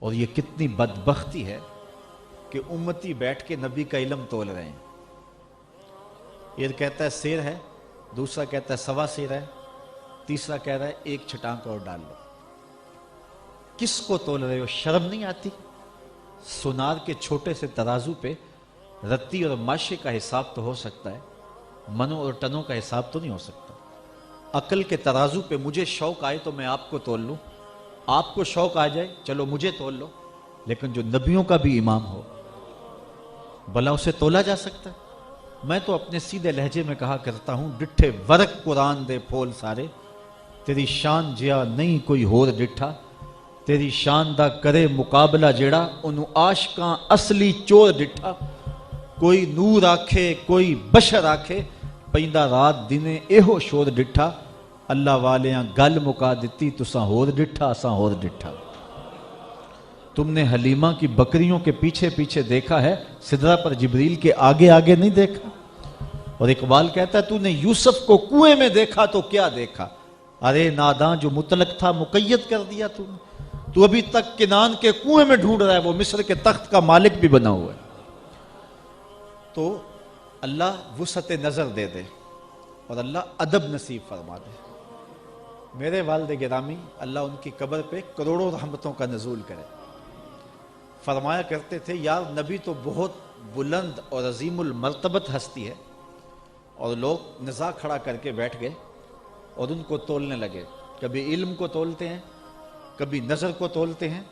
اور یہ کتنی بدبختی ہے کہ امتی بیٹھ کے نبی کا علم تول رہے ہیں. ایک کہتا ہے سیر ہے، دوسرا کہتا ہے سوا سیر ہے، تیسرا کہہ رہا ہے ایک چھٹانک اور ڈال لو. کس کو تول رہے ہو؟ شرم نہیں آتی؟ سونار کے چھوٹے سے ترازو پہ رتی اور ماشے کا حساب تو ہو سکتا ہے، منوں اور ٹنوں کا حساب تو نہیں ہو سکتا. عقل کے ترازو پہ مجھے شوق آئے تو میں آپ کو تول لوں، آپ کو شوق آ جائے چلو مجھے تول لو، لیکن جو نبیوں کا بھی امام ہو بھلا اسے تولا جا سکتا ہے؟ میں تو اپنے سیدھے لہجے میں کہا کرتا ہوں، ڈٹھے ورق قرآن دے پھول سارے، تیری شان جیا نہیں کوئی ہور ڈٹھا، تیری شان دا کرے مقابلہ جیڑا انہوں عاشقاں اصلی چور ڈٹھا. کوئی نور آکھے کوئی بشر آکھے، پیندہ رات دنے ایہو شور ڈٹھا. اللہ والیاں گل مکا دیتی تساں ہور ڈٹھا اساں ہور ڈٹھا. تم نے حلیمہ کی بکریوں کے پیچھے پیچھے دیکھا ہے، سدرہ پر جبریل کے آگے آگے نہیں دیکھا. اور اقبال کہتا ہے تو نے یوسف کو کنویں میں دیکھا تو کیا دیکھا، ارے ناداں جو مطلق تھا مقید کر دیا تو نے. تو ابھی تک کنان کے کنویں میں ڈھونڈ رہا ہے، وہ مصر کے تخت کا مالک بھی بنا ہوا ہے. تو اللہ وسعت نظر دے دے اور اللہ ادب نصیب فرما دے. میرے والد گرامی اللہ ان کی قبر پہ کروڑوں رحمتوں کا نزول کرے، فرمایا کرتے تھے یار نبی تو بہت بلند اور عظیم المرتبت ہستی ہے. اور لوگ نزاع کھڑا کر کے بیٹھ گئے اور ان کو تولنے لگے. کبھی علم کو تولتے ہیں، کبھی نظر کو تولتے ہیں،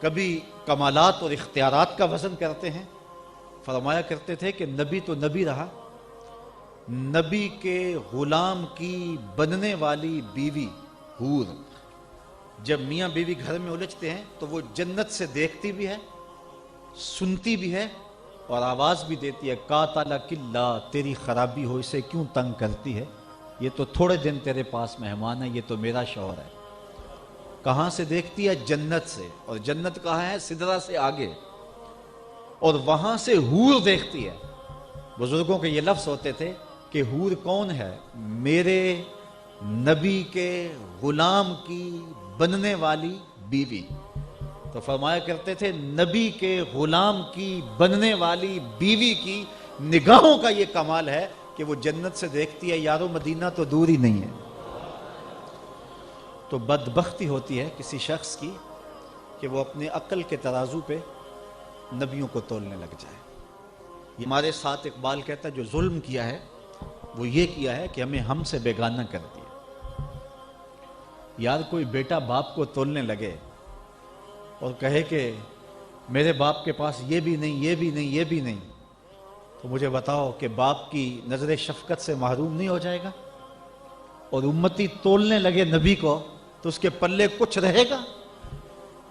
کبھی کمالات اور اختیارات کا وزن کرتے ہیں. فرمایا کرتے تھے کہ نبی تو نبی رہا، نبی کے غلام کی بننے والی بیوی حور جب میاں بیوی گھر میں الجھتے ہیں تو وہ جنت سے دیکھتی بھی ہے، سنتی بھی ہے اور آواز بھی دیتی ہے، قاتلک اللہ، تیری خرابی ہو، اسے کیوں تنگ کرتی ہے، یہ تو تھوڑے دن تیرے پاس مہمان ہے، یہ تو میرا شوہر ہے. کہاں سے دیکھتی ہے؟ جنت سے. اور جنت کہاں ہے؟ سدرہ سے آگے. اور وہاں سے حور دیکھتی ہے. بزرگوں کے یہ لفظ ہوتے تھے کہ حور کون ہے؟ میرے نبی کے غلام کی بننے والی بیوی. تو فرمایا کرتے تھے نبی کے غلام کی بننے والی بیوی کی نگاہوں کا یہ کمال ہے کہ وہ جنت سے دیکھتی ہے. یارو مدینہ تو دور ہی نہیں ہے. تو بدبختی ہوتی ہے کسی شخص کی کہ وہ اپنے عقل کے ترازو پہ نبیوں کو تولنے لگ جائے. یہ ہمارے ساتھ اقبال کہتا ہے جو ظلم کیا ہے وہ یہ کیا ہے کہ ہمیں ہم سے بیگانہ کر دیا. یار کوئی بیٹا باپ کو تولنے لگے اور کہے کہ میرے باپ کے پاس یہ بھی نہیں، یہ بھی نہیں، یہ بھی نہیں، تو مجھے بتاؤ کہ باپ کی نظر شفقت سے محروم نہیں ہو جائے گا؟ اور امتی تولنے لگے نبی کو تو اس کے پلے کچھ رہے گا؟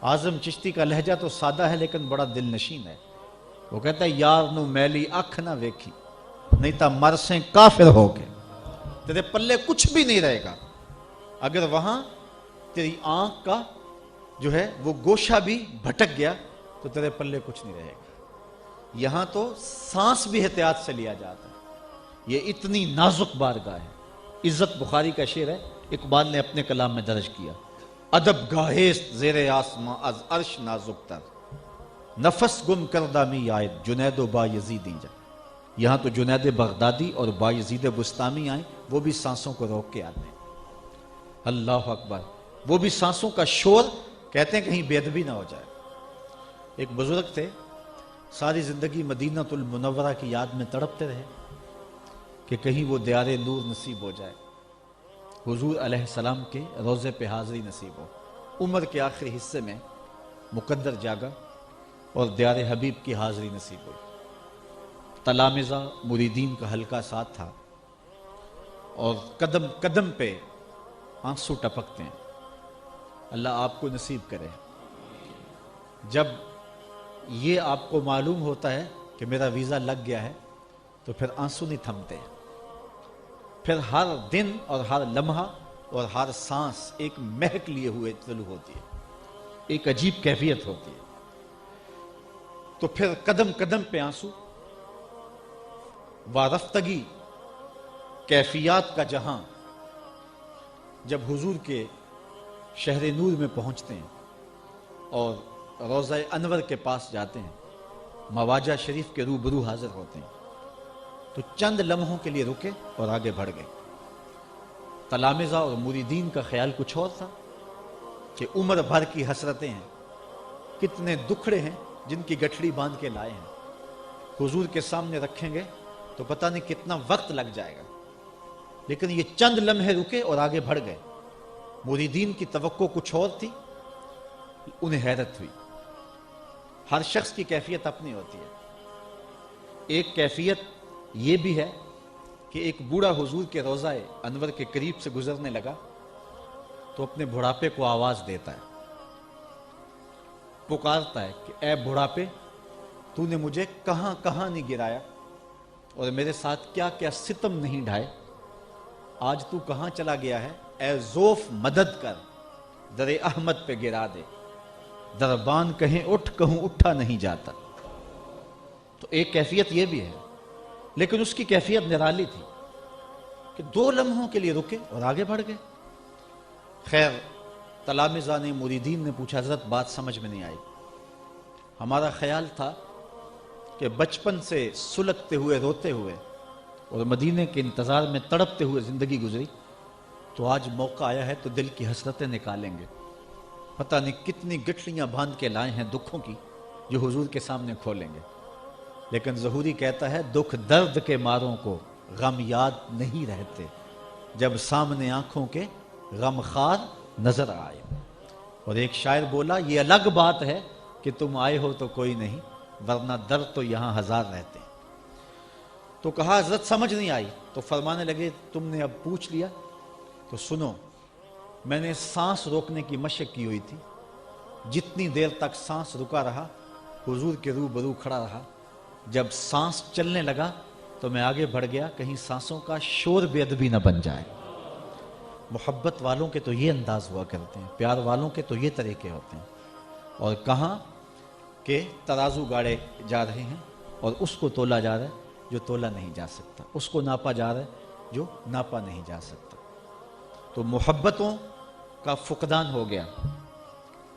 اعظم چشتی کا لہجہ تو سادہ ہے لیکن بڑا دل نشین ہے. وہ کہتا ہے یار نو میلی اکھ نہ ویکھی نہیں تا مرسیں کافر ہو گئے. تیرے پلے کچھ بھی نہیں رہے گا اگر وہاں تیری آنکھ کا جو ہے وہ گوشہ بھی بھٹک گیا تو تیرے پلے کچھ نہیں رہے گا. یہاں تو سانس بھی احتیاط سے لیا جاتا ہے. یہ اتنی نازک بارگاہ ہے. عزت بخاری کا شعر ہے، اقبال نے اپنے کلام میں درج کیا، ادب گاہیست زیر آسماں از عرش نازک تر، نفس گم کردہ می آئے جنید و با یزیدی جا. یہاں تو جنید بغدادی اور با یزید بستامی آئیں، وہ بھی سانسوں کو روک کے آتے ہیں. اللہ اکبر. وہ بھی سانسوں کا شور، کہتے ہیں کہیں بے ادبی نہ ہو جائے. ایک بزرگ تھے ساری زندگی مدینہ المنورہ کی یاد میں تڑپتے رہے کہ کہیں وہ دیار نور نصیب ہو جائے، حضور علیہ السلام کے روضے پہ حاضری نصیب ہو. عمر کے آخری حصے میں مقدر جاگا اور دیار حبیب کی حاضری نصیب ہوئی. تلامذہ مریدین کا حلقہ ساتھ تھا اور قدم قدم پہ آنسو ٹپکتے ہیں. اللہ آپ کو نصیب کرے. جب یہ آپ کو معلوم ہوتا ہے کہ میرا ویزا لگ گیا ہے تو پھر آنسو نہیں تھمتے. پھر ہر دن اور ہر لمحہ اور ہر سانس ایک مہک لیے ہوئے طلوع ہوتی ہے، ایک عجیب کیفیت ہوتی ہے. تو پھر قدم قدم پہ آنسو، وارفتگی، کیفیات کا جہاں. جب حضور کے شہر نور میں پہنچتے ہیں اور روضہ انور کے پاس جاتے ہیں، مواجہ شریف کے روبرو حاضر ہوتے ہیں، تو چند لمحوں کے لیے رکے اور آگے بڑھ گئے۔ تلامذہ اور مریدین کا خیال کچھ اور تھا کہ عمر بھر کی حسرتیں ہیں، کتنے دکھڑے ہیں جن کی گٹھڑی باندھ کے لائے ہیں، حضور کے سامنے رکھیں گے تو پتہ نہیں کتنا وقت لگ جائے گا، لیکن یہ چند لمحے رکے اور آگے بڑھ گئے۔ مریدین کی توقع کچھ اور تھی، انہیں حیرت ہوئی۔ ہر شخص کی کیفیت اپنی ہوتی ہے۔ ایک کیفیت یہ بھی ہے کہ ایک بوڑھا حضور کے روضہ انور کے قریب سے گزرنے لگا تو اپنے بڑھاپے کو آواز دیتا ہے، پکارتا ہے کہ اے بڑھاپے، تو نے مجھے کہاں کہاں نہیں گرایا اور میرے ساتھ کیا کیا ستم نہیں ڈھائے، آج تو کہاں چلا گیا ہے؟ اے ذوف مدد کر، در احمد پہ گرا دے، دربان کہیں اٹھ، کہوں اٹھا نہیں جاتا۔ تو ایک کیفیت یہ بھی ہے، لیکن اس کی کیفیت نرالی تھی کہ 2 لمحوں کے لیے رکے اور آگے بڑھ گئے۔ خیر، تلامذہ نے، مریدین نے پوچھا، حضرت بات سمجھ میں نہیں آئی، ہمارا خیال تھا کہ بچپن سے سلگتے ہوئے، روتے ہوئے اور مدینے کے انتظار میں تڑپتے ہوئے زندگی گزری، تو آج موقع آیا ہے تو دل کی حسرتیں نکالیں گے، پتہ نہیں کتنی گٹھلیاں باندھ کے لائے ہیں دکھوں کی جو حضور کے سامنے کھولیں گے۔ لیکن ظہوری کہتا ہے دکھ درد کے ماروں کو غم یاد نہیں رہتے، جب سامنے آنکھوں کے غم خار نظر آئے۔ اور ایک شاعر بولا، یہ الگ بات ہے کہ تم آئے ہو تو کوئی نہیں، ورنہ درد تو یہاں ہزار رہتے۔ تو کہا حضرت سمجھ نہیں آئی، تو فرمانے لگے تم نے اب پوچھ لیا تو سنو، میں نے سانس روکنے کی مشق کی ہوئی تھی، جتنی دیر تک سانس رکا رہا حضور کے روبرو کھڑا رہا، جب سانس چلنے لگا تو میں آگے بڑھ گیا، کہیں سانسوں کا شور بے ادبی نہ بن جائے۔ محبت والوں کے تو یہ انداز ہوا کرتے ہیں، پیار والوں کے تو یہ طریقے ہوتے ہیں۔ اور کہاں کہ ترازو گاڑے جا رہے ہیں اور اس کو تولا جا رہا ہے جو تولا نہیں جا سکتا، اس کو ناپا جا رہا ہے جو ناپا نہیں جا سکتا۔ تو محبتوں کا فقدان ہو گیا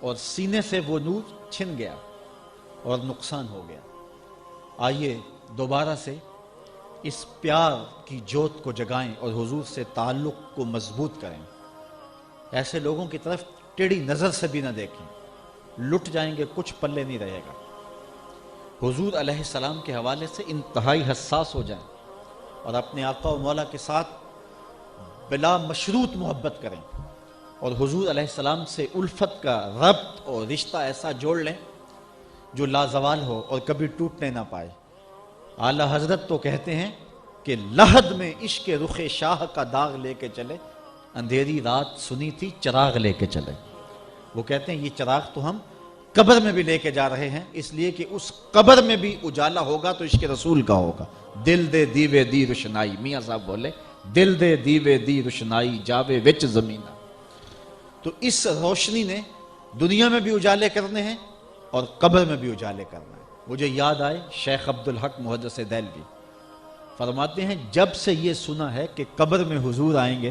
اور سینے سے وہ نور چھن گیا اور نقصان ہو گیا۔ آئیے دوبارہ سے اس پیار کی جوت کو جگائیں اور حضور سے تعلق کو مضبوط کریں۔ ایسے لوگوں کی طرف ٹیڑھی نظر سے بھی نہ دیکھیں، لٹ جائیں گے، کچھ پلے نہیں رہے گا۔ حضور علیہ السلام کے حوالے سے انتہائی حساس ہو جائیں اور اپنے آقا و مولا کے ساتھ بلا مشروط محبت کریں، اور حضور علیہ السلام سے الفت کا ربط اور رشتہ ایسا جوڑ لیں جو لازوال ہو اور کبھی ٹوٹنے نہ پائے۔ اعلیٰ حضرت تو کہتے ہیں کہ لحد میں عشق رخ شاہ کا داغ لے کے چلے، اندھیری رات سنی تھی چراغ لے کے چلے۔ وہ کہتے ہیں یہ چراغ تو ہم قبر میں بھی لے کے جا رہے ہیں، اس لیے کہ اس قبر میں بھی اجالا ہوگا تو عشق رسول کا ہوگا۔ دل دے دیوے دی روشنائی، میاں صاحب بولے، دل دے دیوے دی روشنائی جاوے وچ زمینہ۔ تو اس روشنی نے دنیا میں بھی اجالے کرنے ہیں اور قبر میں بھی اجالے کرنا ہے۔ مجھے یاد آئے شیخ عبدالحق محدث دہلوی فرماتے ہیں جب سے یہ سنا ہے کہ قبر میں حضور آئیں گے،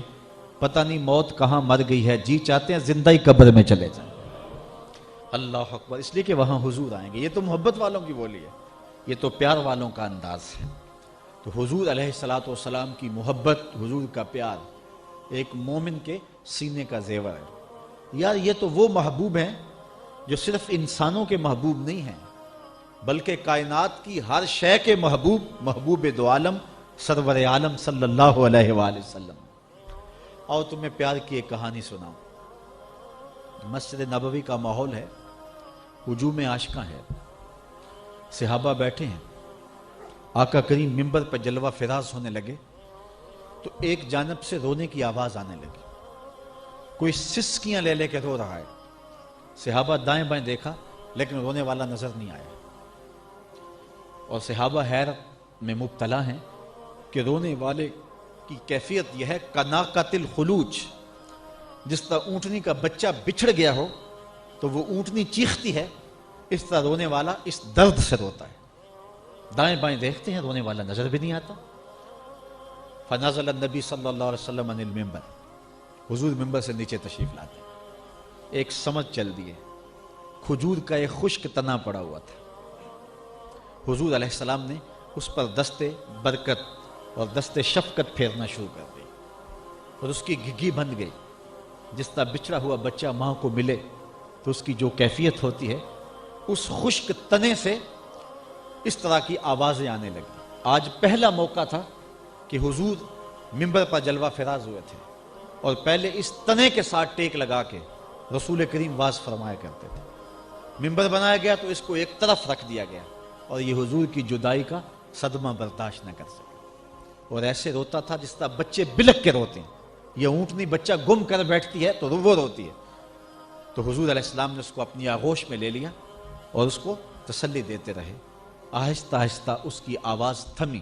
پتہ نہیں موت کہاں مر گئی ہے، جی چاہتے ہیں زندہ ہی قبر میں چلے جائیں۔ اللہ اکبر، اس لیے کہ وہاں حضور آئیں گے۔ یہ تو محبت والوں کی بولی ہے، یہ تو پیار والوں کا انداز ہے۔ تو حضور علیہ السلام کی محبت، حضور کا پیار ایک مومن کے سینے کا زیور ہے۔ یار یہ تو وہ محبوب ہیں جو صرف انسانوں کے محبوب نہیں ہیں، بلکہ کائنات کی ہر شے کے محبوب، محبوب دو عالم سرور عالم صلی اللہ علیہ وآلہ وسلم۔ اور تمہیں پیار کی ایک کہانی سناؤں۔ مسجد نبوی کا ماحول ہے، ہجوم عاشقاں ہے، صحابہ بیٹھے ہیں، آقا کریم منبر پر جلوہ فراز ہونے لگے تو ایک جانب سے رونے کی آواز آنے لگی، کوئی سسکیاں لے لے کے رو رہا ہے۔ صحابہ دائیں بائیں دیکھا لیکن رونے والا نظر نہیں آیا، اور صحابہ حیرت میں مبتلا ہیں کہ رونے والے کی کیفیت یہ ہے کناقۃ الخلوج، جس طرح اونٹنی کا بچہ بچھڑ گیا ہو تو وہ اونٹنی چیختی ہے، اس طرح رونے والا اس درد سے روتا ہے۔ دائیں بائیں دیکھتے ہیں، رونے والا نظر بھی نہیں آتا۔ فنزل النبی صلی اللہ علیہ وسلم عن المنبر، حضور منبر سے نیچے تشریف لاتے، ایک سمجھ چل دیے، کھجور کا ایک خشک تنا پڑا ہوا تھا. حضور علیہ السلام نے اس پر دست برکت اور دست شفقت پھیرنا شروع کر دی اور اس کی گھگی بن گئی. جس طرح بچھڑا ہوا بچہ ماں کو ملے تو اس کی جو کیفیت ہوتی ہے، اس خشک تنے سے اس طرح کی آوازیں آنے لگی. آج پہلا موقع تھا کہ حضور منبر پر جلوہ فراز ہوئے تھے اور پہلے اس تنے کے ساتھ ٹیک لگا کے رسول کریم واز فرمایا کرتے تھے. منبر بنایا گیا تو اس کو ایک طرف رکھ دیا گیا اور یہ حضور کی جدائی کا صدمہ برداشت نہ کر سکے اور ایسے روتا تھا جس طرح بچے بلک کے روتے ہیں. یہ اونٹنی بچہ گم کر بیٹھتی ہے تو وہ روتی ہے. تو حضور علیہ السلام نے اس کو اپنی آغوش میں لے لیا اور اس کو تسلی دیتے رہے. آہستہ آہستہ اس کی آواز تھمی.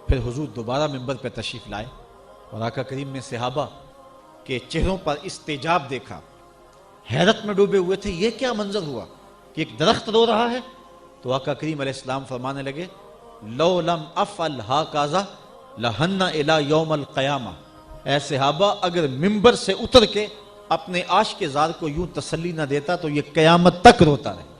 پھر حضور دوبارہ منبر پہ تشریف لائے اور آقا کریم نے صحابہ کے چہروں پر استعجاب دیکھا. حیرت میں ڈوبے ہوئے تھے، یہ کیا منظر ہوا کہ ایک درخت رو رہا ہے؟ تو آقا کریم علیہ السلام فرمانے لگے، لو لم افعل ہاکذا لہن الی یوم القیامہ. اے صحابہ، اگر منبر سے اتر کے اپنے عاشق زار کو یوں تسلی نہ دیتا تو یہ قیامت تک روتا رہے.